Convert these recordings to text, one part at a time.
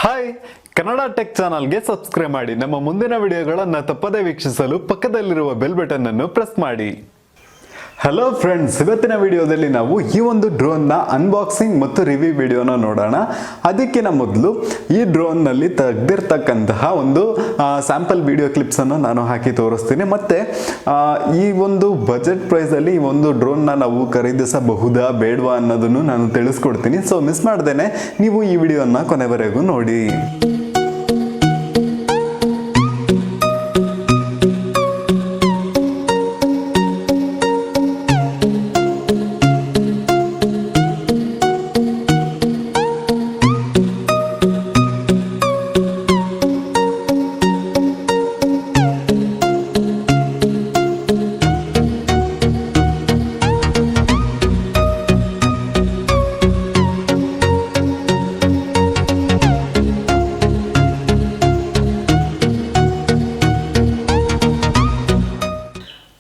Hi, Kannada tech ಚಾನಲ್ಗೆ subscribe ಮಾಡಿ. ನಮ್ಮ ಮುಂದಿನ ವಿಡಿಯೋಗಳನ್ನು ತಪ್ಪದೇ ವೀಕ್ಷಿಸಲು ಪಕ್ಕದಲ್ಲಿರುವ ಬೆಲ್ ಬಟನ್ ಅನ್ನು ಪ್ರೆಸ್ ಮಾಡಿ. ಹಲೋ ಫ್ರೆಂಡ್ಸ್, ಇವತ್ತಿನ ವಿಡಿಯೋದಲ್ಲಿ ನಾವು ಈ ಒಂದು ಡ್ರೋನ್ನ ಅನ್ಬಾಕ್ಸಿಂಗ್ ಮತ್ತು ರಿವ್ಯೂ ವಿಡಿಯೋನ ನೋಡೋಣ. ಅದಕ್ಕಿಂತ ಮೊದಲು ಈ ಡ್ರೋನ್ನಲ್ಲಿ ತೆಗೆದಿರ್ತಕ್ಕಂತಹ ಒಂದು ಸ್ಯಾಂಪಲ್ ವಿಡಿಯೋ ಕ್ಲಿಪ್ಸನ್ನು ನಾನು ಹಾಕಿ ತೋರಿಸ್ತೀನಿ. ಮತ್ತು ಈ ಒಂದು ಬಜೆಟ್ ಪ್ರೈಸಲ್ಲಿ ಈ ಒಂದು ಡ್ರೋನ್ನ ನಾವು ಖರೀದಿಸಬಹುದಾ ಬೇಡವಾ ಅನ್ನೋದನ್ನು ನಾನು ತಿಳಿಸ್ಕೊಡ್ತೀನಿ. ಸೊ ಮಿಸ್ ಮಾಡ್ದೇನೆ ನೀವು ಈ ವಿಡಿಯೋನ ಕೊನೆವರೆಗೂ ನೋಡಿ.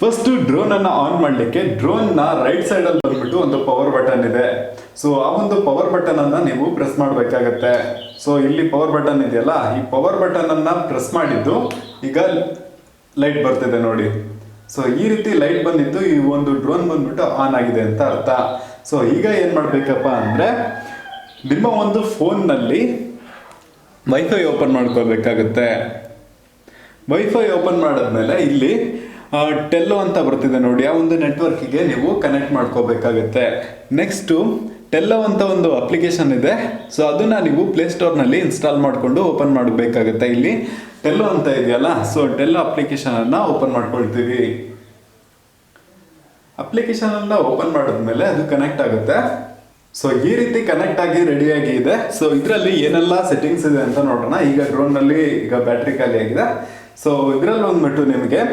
ಫಸ್ಟ್ ಡ್ರೋನ್ ಅನ್ನ ಆನ್ ಮಾಡಲಿಕ್ಕೆ ಡ್ರೋನ್ ನ ರೈಟ್ ಸೈಡ್ ಅಲ್ಲಿ ಬಂದ್ಬಿಟ್ಟು ಒಂದು ಪವರ್ ಬಟನ್ ಇದೆ. ಸೊ ಆ ಒಂದು ಪವರ್ ಬಟನ್ ಅನ್ನ ನೀವು ಪ್ರೆಸ್ ಮಾಡಬೇಕಾಗತ್ತೆ. ಸೊ ಇಲ್ಲಿ ಪವರ್ ಬಟನ್ ಇದೆಯಲ್ಲ, ಈ ಪವರ್ ಬಟನ್ ಅನ್ನ ಪ್ರೆಸ್ ಮಾಡಿದ್ದು ಈಗ ಲೈಟ್ ಬರ್ತಿದೆ ನೋಡಿ. ಸೊ ಈ ರೀತಿ ಲೈಟ್ ಬಂದಿದ್ದು ಈ ಒಂದು ಡ್ರೋನ್ ಬಂದ್ಬಿಟ್ಟು ಆನ್ ಆಗಿದೆ ಅಂತ ಅರ್ಥ. ಸೊ ಈಗ ಏನ್ ಮಾಡ್ಬೇಕಪ್ಪ ಅಂದ್ರೆ, ನಿಮ್ಮ ಒಂದು ಫೋನ್ ನಲ್ಲಿ ವೈಫೈ ಓಪನ್ ಮಾಡ್ಕೋಬೇಕಾಗತ್ತೆ. ವೈಫೈ ಓಪನ್ ಮಾಡಿದ್ಮೇಲೆ ಇಲ್ಲಿ ಟೆಲ್ಲೋ ಅಂತ ಬರ್ತಿದೆ ನೋಡಿ, ಆ ಒಂದು ನೆಟ್ವರ್ಕಿಗೆ ನೀವು ಕನೆಕ್ಟ್ ಮಾಡ್ಕೋಬೇಕಾಗತ್ತೆ. ನೆಕ್ಸ್ಟು ಟೆಲ್ಲೋ ಅಂತ ಒಂದು ಅಪ್ಲಿಕೇಶನ್ ಇದೆ. ಸೊ ಅದನ್ನ ನೀವು ಪ್ಲೇಸ್ಟೋರ್ನಲ್ಲಿ ಇನ್ಸ್ಟಾಲ್ ಮಾಡಿಕೊಂಡು ಓಪನ್ ಮಾಡಬೇಕಾಗತ್ತೆ. ಇಲ್ಲಿ ಟೆಲ್ಲೋ ಅಂತ ಇದೆಯಲ್ಲ, ಸೊ ಟೆಲ್ಲೋ ಅಪ್ಲಿಕೇಶನ್ ಅನ್ನ ಓಪನ್ ಮಾಡ್ಕೊಳ್ತೀವಿ. ಅಪ್ಲಿಕೇಶನ್ ಅನ್ನ ಓಪನ್ ಮಾಡಿದ್ಮೇಲೆ ಅದು ಕನೆಕ್ಟ್ ಆಗುತ್ತೆ. ಸೊ ಈ ರೀತಿ ಕನೆಕ್ಟ್ ಆಗಿ ರೆಡಿಯಾಗಿ ಇದೆ. ಸೊ ಇದರಲ್ಲಿ ಏನೆಲ್ಲ ಸೆಟ್ಟಿಂಗ್ಸ್ ಇದೆ ಅಂತ ನೋಡೋಣ. ಈಗ ಡ್ರೋನ್ನಲ್ಲಿ ಈಗ ಬ್ಯಾಟ್ರಿ ಖಾಲಿ ಆಗಿದೆ. ಸೊ ಇದರಲ್ಲಿ ಬಂದ್ಬಿಟ್ಟು ನಿಮಗೆ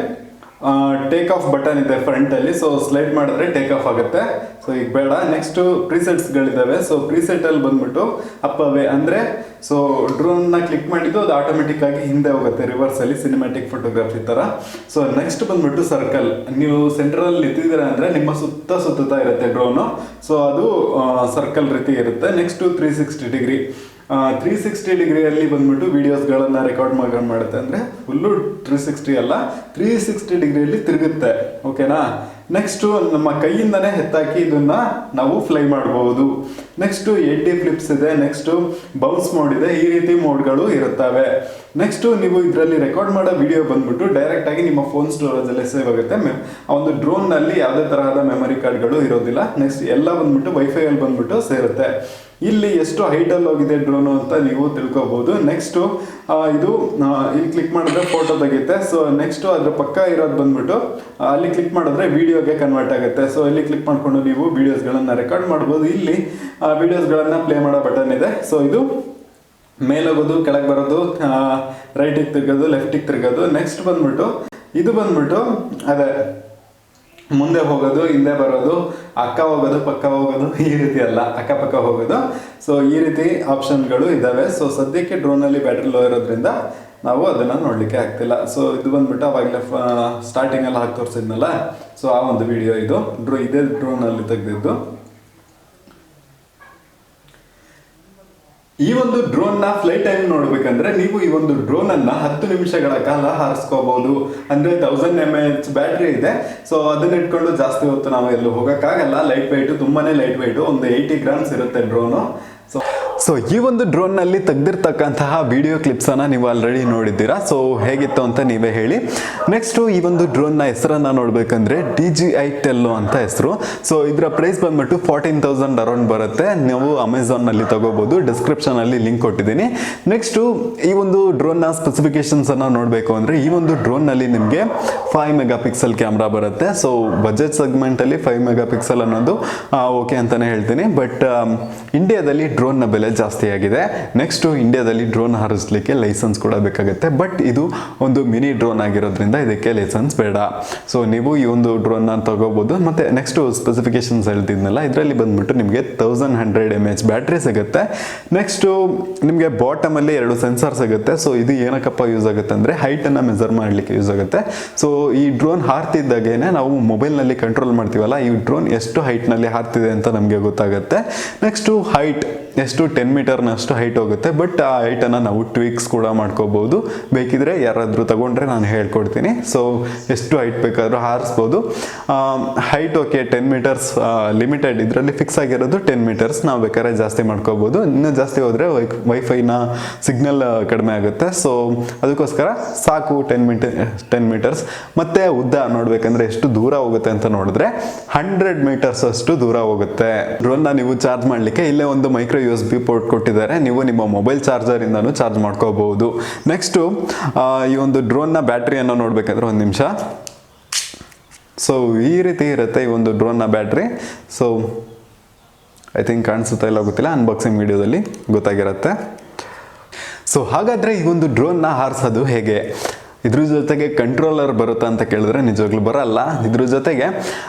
ಟೇಕ್ ಆಫ್ ಬಟನ್ ಇದೆ ಫ್ರಂಟ್ ಅಲ್ಲಿ. ಸೊ ಸ್ಲೈಡ್ ಮಾಡಿದ್ರೆ ಟೇಕ್ ಆಫ್ ಆಗುತ್ತೆ. ಸೊ ಈಗ ಬೇಡ. ನೆಕ್ಸ್ಟ್ ಪ್ರೀಸೆಟ್ಸ್ ಗಳಿದಾವೆ. ಸೊ ಪ್ರೀಸೆಟ್ ಅಲ್ಲಿ ಬಂದ್ಬಿಟ್ಟು ಅಪ್ ಅವೇ ಅಂದ್ರೆ, ಸೊ ಡ್ರೋನ್ ನ ಕ್ಲಿಕ್ ಮಾಡಿದ್ದು ಅದು ಆಟೋಮೆಟಿಕ್ ಆಗಿ ಹಿಂದೆ ಹೋಗುತ್ತೆ ರಿವರ್ಸ್ ಅಲ್ಲಿ, ಸಿನಿಮ್ಯಾಟಿಕ್ ಫೋಟೋಗ್ರಫಿ ತರ. ಸೊ ನೆಕ್ಸ್ಟ್ ಬಂದ್ಬಿಟ್ಟು ಸರ್ಕಲ್. ನೀವು ಸೆಂಟರ್ ಅಲ್ಲಿ ನಿಂತಿದ್ದೀರಾ ಅಂದ್ರೆ ನಿಮ್ಮ ಸುತ್ತ ಇರುತ್ತೆ ಡ್ರೋನು. ಸೊ ಅದು ಸರ್ಕಲ್ ರೀತಿ ಇರುತ್ತೆ. Next 360 degree. 360 ಡಿಗ್ರಿಯಲ್ಲಿ ಬಂದ್ಬಿಟ್ಟು ವಿಡಿಯೋಸ್ಗಳನ್ನು ರೆಕಾರ್ಡ್ ಮಾಡುತ್ತೆ. ಅಂದರೆ ಫುಲ್ಲು 360 ಅಲ್ಲ, 360 ಡಿಗ್ರಿಯಲ್ಲಿ ತಿರುಗುತ್ತೆ. ಓಕೆನಾ. ನೆಕ್ಸ್ಟು ನಮ್ಮ ಕೈಯಿಂದನೇ ಎತ್ತಾಕಿ ಇದನ್ನ ನಾವು ಫ್ಲೈ ಮಾಡಬಹುದು. ನೆಕ್ಸ್ಟು 8D ಫ್ಲಿಪ್ಸ್ ಇದೆ. ನೆಕ್ಸ್ಟು ಬೌನ್ಸ್ ಮೋಡ್ ಇದೆ. ಈ ರೀತಿ ಮೋಡ್ಗಳು ಇರುತ್ತವೆ. ನೆಕ್ಸ್ಟು ನೀವು ಇದರಲ್ಲಿ ರೆಕಾರ್ಡ್ ಮಾಡೋ ವಿಡಿಯೋ ಬಂದ್ಬಿಟ್ಟು ಡೈರೆಕ್ಟ್ ಆಗಿ ನಿಮ್ಮ ಫೋನ್ ಸ್ಟೋರೇಜಲ್ಲಿ ಸೇವ್ ಆಗುತ್ತೆ. ಆ ಒಂದು ಡ್ರೋನ್ನಲ್ಲಿ ಯಾವುದೇ ತರಹದ ಮೆಮೊರಿ ಕಾರ್ಡ್ಗಳು ಇರೋದಿಲ್ಲ. ನೆಕ್ಸ್ಟ್ ಎಲ್ಲ ಬಂದ್ಬಿಟ್ಟು ವೈಫೈ ಅಲ್ಲಿ ಬಂದ್ಬಿಟ್ಟು ಸೇರುತ್ತೆ. ಇಲ್ಲಿ ಎಷ್ಟು ಹೈಟಲ್ಲಿ ಹೋಗಿದೆ ಡ್ರೋನು ಅಂತ ನೀವು ತಿಳ್ಕೊಬಹುದು. ನೆಕ್ಸ್ಟು ಇದು ಇಲ್ಲಿ ಕ್ಲಿಕ್ ಮಾಡಿದ್ರೆ ಫೋಟೋ ತೆಗೆಯುತ್ತೆ. ಸೊ ನೆಕ್ಸ್ಟು ಅದ್ರ ಪಕ್ಕ ಇರೋದು ಬಂದ್ಬಿಟ್ಟು ಅಲ್ಲಿ ಕ್ಲಿಕ್ ಮಾಡಿದ್ರೆ ವಿಡಿಯೋಗೆ ಕನ್ವರ್ಟ್ ಆಗುತ್ತೆ. ಸೊ ಇಲ್ಲಿ ಕ್ಲಿಕ್ ಮಾಡಿಕೊಂಡು ನೀವು ವಿಡಿಯೋಸ್ಗಳನ್ನು ರೆಕಾರ್ಡ್ ಮಾಡ್ಬೋದು. ಇಲ್ಲಿ ವಿಡಿಯೋಸ್ಗಳನ್ನು ಪ್ಲೇ ಮಾಡೋ ಬಟನ್ ಇದೆ. ಸೊ ಇದು ಮೇಲೋಗೋದು, ಕೆಳಗೆ ಬರೋದು, ರೈಟಿಗೆ ತಿರ್ಗೋದು, ಲೆಫ್ಟಿಗೆ ತಿರ್ಗೋದು. ನೆಕ್ಸ್ಟ್ ಬಂದ್ಬಿಟ್ಟು ಇದು ಬಂದ್ಬಿಟ್ಟು ಅದೇ ಮುಂದೆ ಹೋಗೋದು, ಹಿಂದೆ ಬರೋದು, ಅಕ್ಕ ಹೋಗೋದು, ಪಕ್ಕ ಹೋಗೋದು, ಈ ರೀತಿ ಅಲ್ಲ, ಅಕ್ಕಪಕ್ಕ ಹೋಗೋದು. ಸೊ ಈ ರೀತಿ ಆಪ್ಷನ್ಗಳು ಇದ್ದಾವೆ. ಸೊ ಸದ್ಯಕ್ಕೆ ಡ್ರೋನಲ್ಲಿ ಬ್ಯಾಟ್ರಿ ಲೋ ಇರೋದ್ರಿಂದ ನಾವು ಅದನ್ನು ನೋಡಲಿಕ್ಕೆ ಆಗ್ತಿಲ್ಲ. ಸೊ ಇದು ಬಂದ್ಬಿಟ್ಟು ಅವಾಗಲೇ ಸ್ಟಾರ್ಟಿಂಗಲ್ಲಿ ಹಾಕಿ ತೋರಿಸಿದ್ನಲ್ಲ, ಸೊ ಆ ಒಂದು ವಿಡಿಯೋ ಇದು ಇದೇ ಡ್ರೋನಲ್ಲಿ ತೆಗೆದಿದ್ದು. ಈ ಒಂದು ಡ್ರೋನ್ ನ ಫ್ಲೈಟ್ ಟೈಮ್ ನೋಡ್ಬೇಕಂದ್ರೆ ನೀವು ಈ ಒಂದು ಡ್ರೋನ್ ಅನ್ನ 10 ನಿಮಿಷಗಳ ಕಾಲ ಹಾರಿಸ್ಕೋಬಹುದು. ಅಂದ್ರೆ 1000 mAh ಬ್ಯಾಟ್ರಿ ಇದೆ. ಸೊ ಅದನ್ನ ಇಟ್ಕೊಂಡು ಜಾಸ್ತಿ ಹೊತ್ತು ನಾವು ಎಲ್ಲೂ ಹೋಗಕ್ಕಾಗಲ್ಲ. ಲೈಟ್ ವೆಯ್ಟ್, ತುಂಬಾನೇ ಲೈಟ್ ವೆಯ್ಟ್, ಒಂದು 80 ಗ್ರಾಮ್ಸ್ ಇರುತ್ತೆ ಡ್ರೋನು. ಸೊ ಈ ಒಂದು ಡ್ರೋನ್ ನಲ್ಲಿ ತೆಗೆದಿರ್ತಕ್ಕಂತಹ ವಿಡಿಯೋ ಕ್ಲಿಪ್ಸ್ ಅನ್ನ ನೀವು ಆಲ್ರೆಡಿ ನೋಡಿದ್ದೀರಾ. ಸೊ ಹೇಗಿತ್ತು ಅಂತ ನೀವೇ ಹೇಳಿ. ನೆಕ್ಸ್ಟ್ ಈ ಒಂದು ಡ್ರೋನ್ ನ ಹೆಸರನ್ನ ನೋಡ್ಬೇಕಂದ್ರೆ DJI ಟೆಲ್ಲೋ ಅಂತ ಹೆಸರು. ಸೊ ಇದರ ಪ್ರೈಸ್ ಬಂದ್ಬಿಟ್ಟು 14,000 ಅರೌಂಡ್ ಬರುತ್ತೆ. ನೀವು ಅಮೆಝಾನ್ ನಲ್ಲಿ ತಗೋಬಹುದು. ಡಿಸ್ಕ್ರಿಪ್ಷನ್ ಅಲ್ಲಿ ಲಿಂಕ್ ಕೊಟ್ಟಿದ್ದೀನಿ. ನೆಕ್ಸ್ಟ್ ಈ ಒಂದು ಡ್ರೋನ್ ನ ಸ್ಪೆಸಿಫಿಕೇಶನ್ಸ್ ಅನ್ನ ನೋಡ್ಬೇಕು ಅಂದ್ರೆ, ಈ ಒಂದು ಡ್ರೋನ್ ನಲ್ಲಿ ನಿಮಗೆ 5 ಮೆಗಾ ಪಿಕ್ಸೆಲ್ ಕ್ಯಾಮ್ರಾ ಬರುತ್ತೆ. ಸೊ ಬಜೆಟ್ ಸೆಗ್ಮೆಂಟ್ ಅಲ್ಲಿ 5 ಮೆಗಾ ಪಿಕ್ಸೆಲ್ ಅನ್ನೋದು ಓಕೆ ಅಂತಾನೆ ಹೇಳ್ತೀನಿ. ಬಟ್ ಇಂಡಿಯಾದಲ್ಲಿ ಡ್ರೋನ್ ನ ಬೆಲೆ ಜಾಸ್ತಿ ಆಗಿದೆ. ನೆಕ್ಸ್ಟ್ ಇಂಡಿಯಾದಲ್ಲಿ ಡ್ರೋನ್ ಹಾರಿಸಲಿಕ್ಕೆ ಲೈಸೆನ್ಸ್ ಕೂಡ ಬೇಕಾಗುತ್ತೆ. ಬಟ್ ಇದು ಒಂದು ಮಿನಿ ಡ್ರೋನ್ ಆಗಿರೋದ್ರಿಂದ ಇದಕ್ಕೆ ಲೈಸೆನ್ಸ್ ಬೇಡ. ಸೊ ನೀವು ಈ ಒಂದು ಡ್ರೋನ್ ತಗೋಬಹುದು. ಮತ್ತೆ ನೆಕ್ಸ್ಟ್ ಸ್ಪೆಸಿಫಿಕೇಶನ್ಸ್ ಹೇಳ್ತಿದ್ನಲ್ಲ, ಇದರಲ್ಲಿ ಬಂದ್ಬಿಟ್ಟು ನಿಮಗೆ 1100 mAh ಬ್ಯಾಟ್ರಿ ಸಿಗುತ್ತೆ. ನೆಕ್ಸ್ಟ್ ನಿಮಗೆ ಬಾಟಮ್ ಅಲ್ಲಿ 2 ಸೆನ್ಸರ್ ಸಿಗುತ್ತೆ. ಸೊ ಇದು ಏನಕ್ಕಪ್ಪ ಯೂಸ್ ಆಗುತ್ತೆ ಅಂದ್ರೆ, ಹೈಟ್ ಅನ್ನ ಮೆಜರ್ ಮಾಡ್ಲಿಕ್ಕೆ ಯೂಸ್ ಆಗುತ್ತೆ. ಸೊ ಈ ಡ್ರೋನ್ ಹಾರ್ತಿದ್ದಾಗೇನೆ ನಾವು ಮೊಬೈಲ್ ನಲ್ಲಿ ಕಂಟ್ರೋಲ್ ಮಾಡ್ತೀವಲ್ಲ, ಈ ಡ್ರೋನ್ ಎಷ್ಟು ಹೈಟ್ ನಲ್ಲಿ ಹಾರ್ತಿದೆ ಅಂತ ನಮಗೆ ಗೊತ್ತಾಗುತ್ತೆ. ನೆಕ್ಸ್ಟ್ ಹೈಟ್ ಎಷ್ಟು 10 ಮೀಟರ್ನಷ್ಟು ಹೈಟ್ ಹೋಗುತ್ತೆ. ಬಟ್ ಆ ಹೈಟನ್ನು ನಾವು ಟ್ವಿಕ್ಸ್ ಕೂಡ ಮಾಡ್ಕೋಬಹುದು. ಬೇಕಿದ್ರೆ ಯಾರಾದರೂ ತಗೊಂಡ್ರೆ ನಾನು ಹೇಳ್ಕೊಡ್ತೀನಿ. ಸೊ ಎಷ್ಟು ಹೈಟ್ ಬೇಕಾದರೂ ಹಾರಿಸ್ಬೋದು. ಹೈಟ್ ಓಕೆ 10 ಮೀಟರ್ಸ್ ಲಿಮಿಟೆಡ್, ಇದರಲ್ಲಿ ಫಿಕ್ಸ್ ಆಗಿರೋದು 10 ಮೀಟರ್ಸ್. ನಾವು ಬೇಕಾದ್ರೆ ಜಾಸ್ತಿ ಮಾಡ್ಕೋಬಹುದು. ಇನ್ನೂ ಜಾಸ್ತಿ ಹೋದರೆ ವೈಫೈನ ಸಿಗ್ನಲ್ ಕಡಿಮೆ ಆಗುತ್ತೆ. ಸೊ ಅದಕ್ಕೋಸ್ಕರ ಸಾಕು 10 ಮೀಟರ್ಸ್. ಮತ್ತೆ ಉದ್ದ ನೋಡ್ಬೇಕಂದ್ರೆ ಎಷ್ಟು ದೂರ ಹೋಗುತ್ತೆ ಅಂತ ನೋಡಿದ್ರೆ 100 ಮೀಟರ್ಸ್ ಅಷ್ಟು ದೂರ ಹೋಗುತ್ತೆ. ಡ್ರೋನ್ನ ನೀವು ಚಾರ್ಜ್ ಮಾಡಲಿಕ್ಕೆ ಇಲ್ಲೇ ಒಂದು ಮೈಕ್ರೋ USB ಪೋರ್ಟ್ ಕೊಟ್ಟಿದ್ದಾರೆ. ನೀವು ನಿಮ್ಮ ಮೊಬೈಲ್ ಚಾರ್ಜರ್ ಇಂದಾನು ಚಾರ್ಜ್ ಮಾಡ್ಕೋಬಹುದು. ನೆಕ್ಸ್ಟ್ ಈ ಒಂದು ಡ್ರೋನ್ನ ಬ್ಯಾಟ್ರಿಯನ್ನು ನೋಡ್ಬೇಕಂದ್ರೆ ಒಂದು ನಿಮಿಷ. ಸೊ ಈ ರೀತಿ ಇರುತ್ತೆ ಈ ಒಂದು ಡ್ರೋನ್ನ ಬ್ಯಾಟ್ರಿ. ಸೊ ಐ ಥಿಂಕ್ ಕಾಣಿಸುತ್ತಾ ಇಲ್ಲ ಗೊತ್ತಿಲ್ಲ, ಅನ್ಬಾಕ್ಸಿಂಗ್ ವಿಡಿಯೋದಲ್ಲಿ ಗೊತ್ತಾಗಿರುತ್ತೆ. ಸೊ ಹಾಗಾದರೆ ಈ ಒಂದು ಡ್ರೋನ್ನ ಹಾರಿಸೋದು ಹೇಗೆ? ಇದ್ರ ಜೊತೆಗೆ ಕಂಟ್ರೋಲರ್ ಬರುತ್ತಾ ಅಂತ ಕೇಳಿದ್ರೆ ನಿಜವಾಗ್ಲೂ ಬರಲ್ಲ. ಇದ್ರ ಜೊತೆಗೆ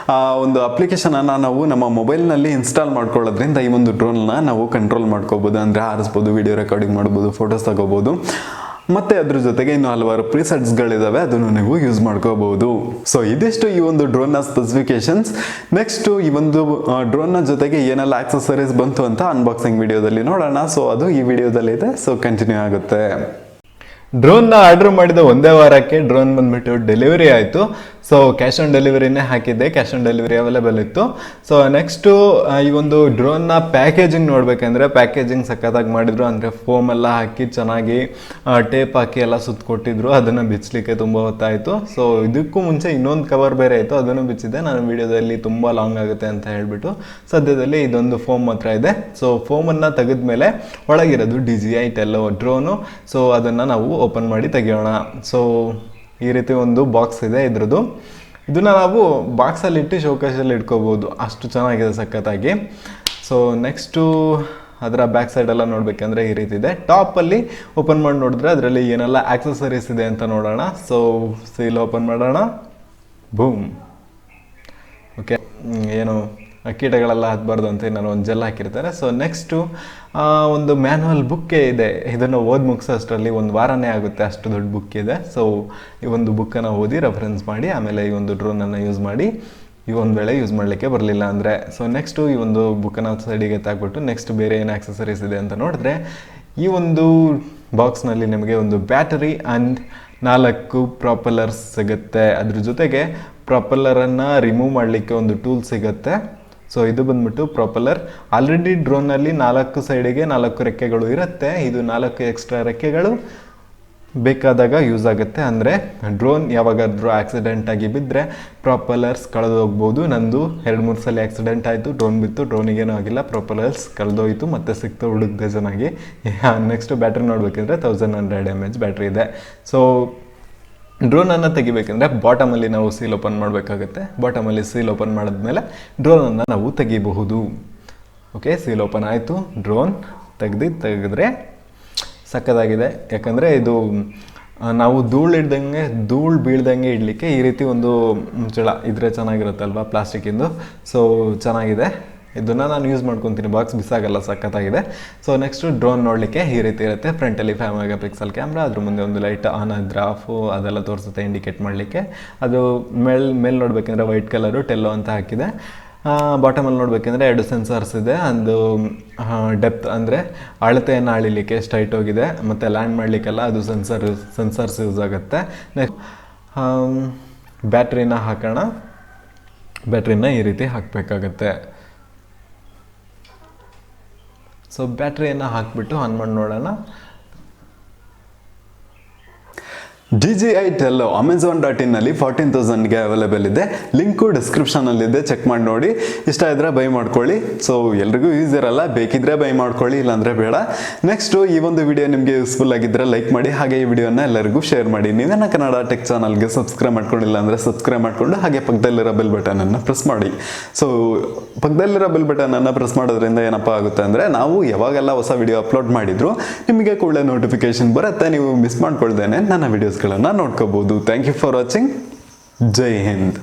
ಒಂದು ಅಪ್ಲಿಕೇಶನನ್ನು ನಾವು ನಮ್ಮ ಮೊಬೈಲ್ನಲ್ಲಿ ಇನ್ಸ್ಟಾಲ್ ಮಾಡ್ಕೊಳ್ಳೋದ್ರಿಂದ ಈ ಒಂದು ಡ್ರೋನ್ನ ನಾವು ಕಂಟ್ರೋಲ್ ಮಾಡ್ಕೋಬೋದು. ಅಂದರೆ ಹಾರಿಸ್ಬೋದು, ವಿಡಿಯೋ ರೆಕಾರ್ಡಿಂಗ್ ಮಾಡ್ಬೋದು, ಫೋಟೋಸ್ ತಗೋಬೋದು. ಮತ್ತು ಅದ್ರ ಜೊತೆಗೆ ಇನ್ನು ಹಲವಾರು ಪ್ರಿಸೆಟ್ಸ್ಗಳಿದ್ದಾವೆ, ಅದನ್ನು ನೀವು ಯೂಸ್ ಮಾಡ್ಕೋಬಹುದು. ಸೊ ಇದಿಷ್ಟು ಈ ಒಂದು ಡ್ರೋನ್ನ ಸ್ಪೆಸಿಫಿಕೇಶನ್ಸ್. ನೆಕ್ಸ್ಟ್ ಈ ಒಂದು ಡ್ರೋನ್ನ ಜೊತೆಗೆ ಏನೆಲ್ಲ ಆಕ್ಸೆಸರೀಸ್ ಬಂತು ಅಂತ ಅನ್ಬಾಕ್ಸಿಂಗ್ ವಿಡಿಯೋದಲ್ಲಿ ನೋಡೋಣ. ಸೊ ಅದು ಈ ವಿಡಿಯೋದಲ್ಲಿದೆ. ಸೊ ಕಂಟಿನ್ಯೂ ಆಗುತ್ತೆ. ಡ್ರೋನ್ನ ಆರ್ಡರ್ ಮಾಡಿದ ಒಂದೇ ವಾರಕ್ಕೆ ಡ್ರೋನ್ ಬಂದ್ಬಿಟ್ಟು ಡೆಲಿವರಿ ಆಯಿತು. ಸೊ ಕ್ಯಾಶ್ ಆನ್ ಡೆಲಿವರಿನೇ ಹಾಕಿದ್ದೆ, ಕ್ಯಾಶ್ ಆನ್ ಡೆಲಿವರಿ ಅವೈಲೇಬಲ್ ಇತ್ತು. ಸೊ ನೆಕ್ಸ್ಟು ಈ ಒಂದು ಡ್ರೋನ್ನ ಪ್ಯಾಕೇಜಿಂಗ್ ನೋಡ್ಬೇಕಂದ್ರೆ ಪ್ಯಾಕೇಜಿಂಗ್ ಸಖತ್ತಾಗಿ ಮಾಡಿದ್ರು. ಅಂದರೆ ಫೋಮ್ ಎಲ್ಲ ಹಾಕಿ ಚೆನ್ನಾಗಿ ಟೇಪ್ ಹಾಕಿ ಎಲ್ಲ ಸುತ್ತಕೊಟ್ಟಿದ್ರು. ಅದನ್ನು ಬಿಚ್ಚಲಿಕ್ಕೆ ತುಂಬ ಹೊತ್ತಾಯಿತು. ಸೊ ಇದಕ್ಕೂ ಮುಂಚೆ ಇನ್ನೊಂದು ಕವರ್ ಬೇರೆ ಇತ್ತು, ಅದನ್ನು ಬಿಚ್ಚಿದ್ದೆ. ನಾನು ವಿಡಿಯೋದಲ್ಲಿ ತುಂಬ ಲಾಂಗ್ ಆಗುತ್ತೆ ಅಂತ ಹೇಳಿಬಿಟ್ಟು ಸದ್ಯದಲ್ಲಿ ಇದೊಂದು ಫೋಮ್ ಮಾತ್ರ ಇದೆ. ಸೊ ಫೋಮನ್ನು ತೆಗೆದ್ಮೇಲೆ ಒಳಗಿರೋದು DJI ಟೆಲ್ಲೋ ಡ್ರೋನು. ಸೊ ಅದನ್ನು ನಾವು ಓಪನ್ ಮಾಡಿ ತೆಗಿಯೋಣ. ಸೊ ಈ ರೀತಿ ಒಂದು ಬಾಕ್ಸ್ ಇದೆ ಇದ್ರದ್ದು. ಇದನ್ನು ನಾವು ಬಾಕ್ಸಲ್ಲಿ ಇಟ್ಟು ಶೋಕೇಶಲ್ಲಿ ಇಟ್ಕೋಬೋದು, ಅಷ್ಟು ಚೆನ್ನಾಗಿದೆ ಸಖತ್ತಾಗಿ. ಸೊ ನೆಕ್ಸ್ಟು ಅದರ ಬ್ಯಾಕ್ ಸೈಡೆಲ್ಲ ನೋಡಬೇಕಂದ್ರೆ ಈ ರೀತಿ ಇದೆ. ಟಾಪಲ್ಲಿ ಓಪನ್ ಮಾಡಿ ನೋಡಿದ್ರೆ ಅದರಲ್ಲಿ ಏನೆಲ್ಲ ಆಕ್ಸೆಸರೀಸ್ ಇದೆ ಅಂತ ನೋಡೋಣ. ಸೊ ಸೀಲ್ ಓಪನ್ ಮಾಡೋಣ. ಬೂಮ್. ಓಕೆ, ಏನು ಕೀಟಗಳೆಲ್ಲ ಹತ್ತಬಾರ್ದು ಅಂತ ನಾನು ಒಂದು ಜೆಲ್ ಹಾಕಿರ್ತಾರೆ. ಸೊ ನೆಕ್ಸ್ಟು ಒಂದು ಮ್ಯಾನ್ಯಲ್ ಬುಕ್ಕೇ ಇದೆ. ಇದನ್ನು ಓದಿ ಮುಗಿಸೋ ಅಷ್ಟರಲ್ಲಿ ಒಂದು ವಾರನೇ ಆಗುತ್ತೆ, ಅಷ್ಟು ದೊಡ್ಡ ಬುಕ್ ಇದೆ. ಸೊ ಈ ಒಂದು ಬುಕ್ಕನ್ನು ಓದಿ ರೆಫರೆನ್ಸ್ ಮಾಡಿ ಆಮೇಲೆ ಈ ಒಂದು ಡ್ರೋನನ್ನು ಯೂಸ್ ಮಾಡಿ, ಈ ಒಂದು ವೇಳೆ ಯೂಸ್ ಮಾಡಲಿಕ್ಕೆ ಬರಲಿಲ್ಲ ಅಂದರೆ. ಸೊ ನೆಕ್ಸ್ಟು ಈ ಒಂದು ಬುಕ್ಕನ್ನು ಸೈಡಿಗೆ ತಾಕ್ಬಿಟ್ಟು ನೆಕ್ಸ್ಟ್ ಬೇರೆ ಏನು ಆಕ್ಸೆಸರೀಸ್ ಇದೆ ಅಂತ ನೋಡಿದ್ರೆ ಈ ಒಂದು ಬಾಕ್ಸ್ನಲ್ಲಿ ನಿಮಗೆ ಒಂದು ಬ್ಯಾಟರಿ ಆ್ಯಂಡ್ 4 ಪ್ರಾಪೆಲ್ಲರ್ಸ್ ಸಿಗುತ್ತೆ. ಅದ್ರ ಜೊತೆಗೆ ಪ್ರಾಪೆಲ್ಲರನ್ನು ರಿಮೂವ್ ಮಾಡಲಿಕ್ಕೆ ಒಂದು ಟೂಲ್ ಸಿಗುತ್ತೆ. ಸೊ ಇದು ಬಂದ್ಬಿಟ್ಟು ಪ್ರಾಪೆಲ್ಲರ್. ಆಲ್ರೆಡಿ ಡ್ರೋನಲ್ಲಿ 4 ಸೈಡಿಗೆ 4 ರೆಕ್ಕೆಗಳು ಇರುತ್ತೆ. ಇದು 4 ಎಕ್ಸ್ಟ್ರಾ ರೆಕ್ಕೆಗಳು ಬೇಕಾದಾಗ ಯೂಸ್ ಆಗುತ್ತೆ. ಅಂದರೆ ಡ್ರೋನ್ ಯಾವಾಗಾದ್ರೂ ಆಕ್ಸಿಡೆಂಟ್ ಆಗಿ ಬಿದ್ದರೆ ಪ್ರಾಪೆಲ್ಲರ್ಸ್ ಕಳೆದು ಹೋಗ್ಬೋದು. ನಂದು 2-3 ಸಲ ಆಕ್ಸಿಡೆಂಟ್ ಆಯಿತು, ಡ್ರೋನ್ ಬಿತ್ತು, ಡ್ರೋನಿಗೇನೂ ಆಗಿಲ್ಲ, ಪ್ರಾಪೆಲ್ಲರ್ಸ್ ಕಳೆದೋಯ್ತು, ಮತ್ತೆ ಸಿಕ್ತು ಹುಡುಕ್ದೆ ಚೆನ್ನಾಗಿ. ನೆಕ್ಸ್ಟ್ ಬ್ಯಾಟ್ರಿ ನೋಡಬೇಕಿದ್ರೆ 1100 mAh ಬ್ಯಾಟ್ರಿ ಇದೆ. ಸೊ ಡ್ರೋನನ್ನು ತೆಗಿಬೇಕಂದ್ರೆ ಬಾಟಮಲ್ಲಿ ನಾವು ಸೀಲ್ ಓಪನ್ ಮಾಡಬೇಕಾಗುತ್ತೆ. ಬಾಟಮಲ್ಲಿ ಸೀಲ್ ಓಪನ್ ಮಾಡಿದ್ಮೇಲೆ ಡ್ರೋನನ್ನು ನಾವು ತೆಗಿಬಹುದು. ಓಕೆ, ಸೀಲ್ ಓಪನ್ ಆಯಿತು. ಡ್ರೋನ್ ತೆಗೆದ್ರೆ ಸಕ್ಕತ್ತಾಗಿದೆ. ಯಾಕಂದರೆ ಇದು ನಾವು ಧೂಳು ಬೀಳ್ದಂಗೆ ಇಡಲಿಕ್ಕೆ ಈ ರೀತಿ ಒಂದು ಮುಚ್ಚಳ ಇದ್ರೆ ಚೆನ್ನಾಗಿರುತ್ತಲ್ವ, ಪ್ಲಾಸ್ಟಿಕ್ಕಿಂದು. ಸೊ ಚೆನ್ನಾಗಿದೆ, ಇದನ್ನು ನಾನು ಯೂಸ್ ಮಾಡ್ಕೊತೀನಿ, ಬಾಕ್ಸ್ ಬಿಸಾಗಲ್ಲ, ಸಖತ್ತಾಗಿದೆ. ಸೊ ನೆಕ್ಸ್ಟು ಡ್ರೋನ್ ನೋಡಲಿಕ್ಕೆ ಈ ರೀತಿ ಇರುತ್ತೆ. ಫ್ರಂಟಲ್ಲಿ 5 MP ಕ್ಯಾಮ್ರಾ, ಅದ್ರ ಮುಂದೆ ಒಂದು ಲೈಟ್ ಆನ್ ಆದ್ರೆ ಆಫು ಅದೆಲ್ಲ ತೋರಿಸುತ್ತೆ ಇಂಡಿಕೇಟ್ ಮಾಡಲಿಕ್ಕೆ. ಅದು ಮೇಲೆ ನೋಡಬೇಕಂದ್ರೆ ವೈಟ್ ಕಲರು ಟೆಲ್ಲೋ ಅಂತ ಹಾಕಿದೆ. ಬಾಟಮಲ್ಲಿ ನೋಡಬೇಕಂದ್ರೆ 2 ಸೆನ್ಸರ್ಸ್ ಇದೆ. ಒಂದು ಡೆಪ್ತ್ ಅಂದರೆ ಅಳತೆಯನ್ನು ಅಳಿಲಿಕ್ಕೆ ಎಷ್ಟು ಹೈಟ್ ಹೋಗಿದೆ, ಮತ್ತು ಲ್ಯಾಂಡ್ ಮಾಡಲಿಕ್ಕೆಲ್ಲ ಅದು ಸೆನ್ಸರ್ಸ್ ಯೂಸ್ ಆಗುತ್ತೆ. ನೆಕ್ಸ್ಟ್ ಬ್ಯಾಟ್ರಿನ ಹಾಕೋಣ. ಬ್ಯಾಟ್ರಿನ ಈ ರೀತಿ ಹಾಕಬೇಕಾಗತ್ತೆ. ಸೊ ಬ್ಯಾಟ್ರಿಯನ್ನು ಹಾಕಿಬಿಟ್ಟು ಆನ್ ಮಾಡಿ ನೋಡೋಣ. DJI ಟೆಲ್ಲೋ Amazon.in ನಲ್ಲಿ 14,000ಗೆ ಅವೈಲೇಬಲ್ ಇದೆ. ಲಿಂಕು ಡಿಸ್ಕ್ರಿಪ್ಷನಲ್ಲಿದೆ, ಚೆಕ್ ಮಾಡಿ ನೋಡಿ. ಇಷ್ಟ ಇದ್ದರೆ ಬೈ ಮಾಡ್ಕೊಳ್ಳಿ. ಸೊ ಎಲ್ರಿಗೂ ಯೂಸ್ ಇರಲ್ಲ, ಬೇಕಿದ್ರೆ ಬೈ ಮಾಡ್ಕೊಳ್ಳಿ, ಇಲ್ಲಾಂದರೆ ಬೇಡ. ನೆಕ್ಸ್ಟು ಈ ಒಂದು ವಿಡಿಯೋ ನಿಮಗೆ ಯೂಸ್ಫುಲ್ ಆಗಿದ್ದರೆ ಲೈಕ್ ಮಾಡಿ, ಹಾಗೆ ಈ ವಿಡಿಯೋನ ಎಲ್ಲರಿಗೂ ಶೇರ್ ಮಾಡಿ. ನೀವೇನ ಕನ್ನಡ ಟೆಕ್ ಚಾನಲ್ಗೆ ಸಬ್ಸ್ಕ್ರೈಬ್ ಮಾಡ್ಕೊಂಡಿಲ್ಲ ಅಂದರೆ ಸಬ್ಸ್ಕ್ರೈಬ್ ಮಾಡಿಕೊಂಡು ಹಾಗೆ ಪಕ್ಕದಲ್ಲಿರೋ ಬೆಲ್ ಬಟನನ್ನು ಪ್ರೆಸ್ ಮಾಡಿ. ಸೊ ಪಕ್ಕದಲ್ಲಿರೋ ಬೆಲ್ ಬಟನನ್ನು ಪ್ರೆಸ್ ಮಾಡೋದ್ರಿಂದ ಏನಪ್ಪ ಆಗುತ್ತೆ ಅಂದರೆ ನಾವು ಯಾವಾಗೆಲ್ಲ ಹೊಸ ವಿಡಿಯೋ ಅಪ್ಲೋಡ್ ಮಾಡಿದ್ರು ನಿಮಗೆ ಕೂಡಲೇ ನೋಟಿಫಿಕೇಶನ್ ಬರುತ್ತೆ. ನೀವು ಮಿಸ್ ಮಾಡ್ಕೊಳ್ದೇನೆ ನನ್ನ ವಿಡಿಯೋಸ್ಗಳನ್ನು ನೋಡ್ಕೋಬಹುದು. Thank you for watching. Jai Hind.